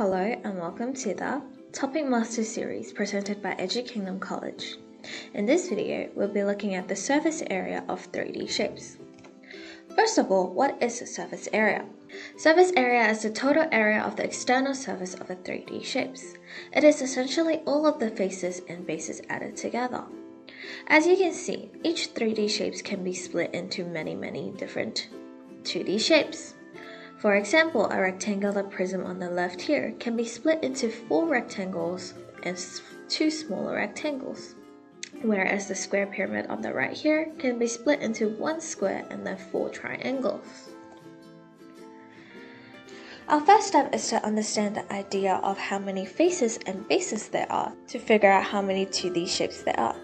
Hello and welcome to the Topic Master Series presented by Edu-Kingdom College. In this video, we'll be looking at the surface area of 3D shapes. First of all, what is a surface area? Surface area is the total area of the external surface of a 3D shapes. It is essentially all of the faces and bases added together. As you can see, each 3D shapes can be split into many different 2D shapes. For example, a rectangular prism on the left here can be split into 4 rectangles and 2 smaller rectangles, whereas the square pyramid on the right here can be split into 1 square and then 4 triangles. Our first step is to understand the idea of how many faces and bases there are to figure out how many 2D shapes there are.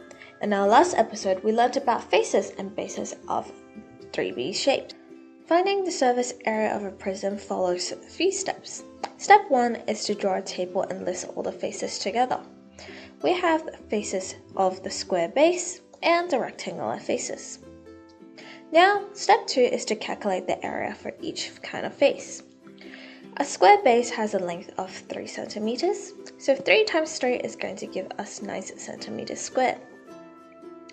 In our last episode, we learned about faces and bases of 3D shapes. Finding the surface area of a prism follows 3 steps. Step 1 is to draw a table and list all the faces together. We have the faces of the square base and the rectangular faces. Now, step 2 is to calculate the area for each kind of face. A square base has a length of 3 centimeters, so 3 times 3 is going to give us 9 centimeters squared.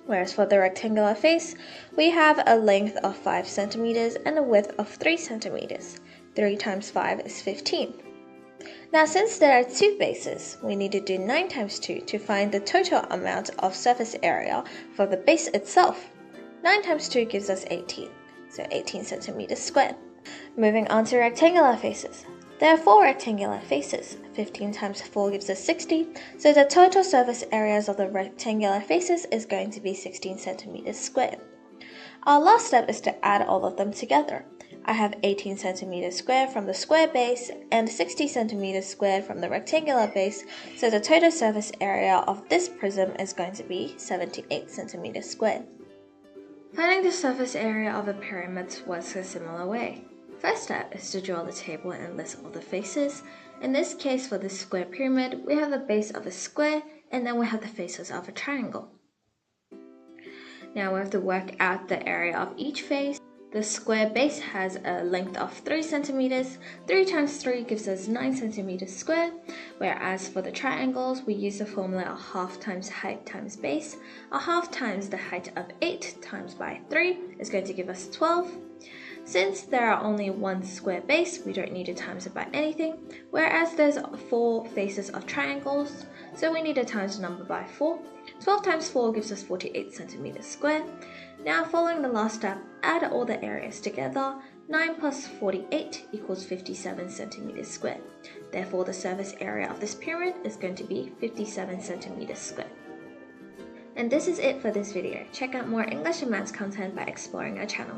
Whereas for the rectangular face, we have a length of 5 centimeters and a width of 3 centimeters. 3 times 5 is 15. Now since there are 2 bases, we need to do 9 times 2 to find the total amount of surface area for the base itself. 9 times 2 gives us 18, so 18 centimeters squared. Moving on to rectangular faces. There are 4 rectangular faces. 15 times 4 gives us 60, so the total surface areas of the rectangular faces is going to be 16 centimeters squared. Our last step is to add all of them together. I have 18 centimeters squared from the square base and 60 centimeters squared from the rectangular base, so the total surface area of this prism is going to be 78 centimeters squared. Finding the surface area of a pyramid works a similar way. First step is to draw the table and list all the faces. In this case, for the square pyramid, we have the base of a square and then we have the faces of a triangle. Now we have to work out the area of each face. The square base has a length of 3 centimeters. 3 times 3 gives us 9 centimeters squared, whereas for the triangles, we use the formula of half times height times base. A half times the height of 8 times by 3 is going to give us 12. Since there are only 1 square base, we don't need to times it by anything, whereas there's 4 faces of triangles, so we need to times the number by 4. 12 times 4 gives us 48 centimeters squared. Now following the last step, add all the areas together. 9 plus 48 equals 57 centimeters squared. Therefore, the surface area of this pyramid is going to be 57 centimeters squared. And this is it for this video. Check out more English and Maths content by exploring our channel.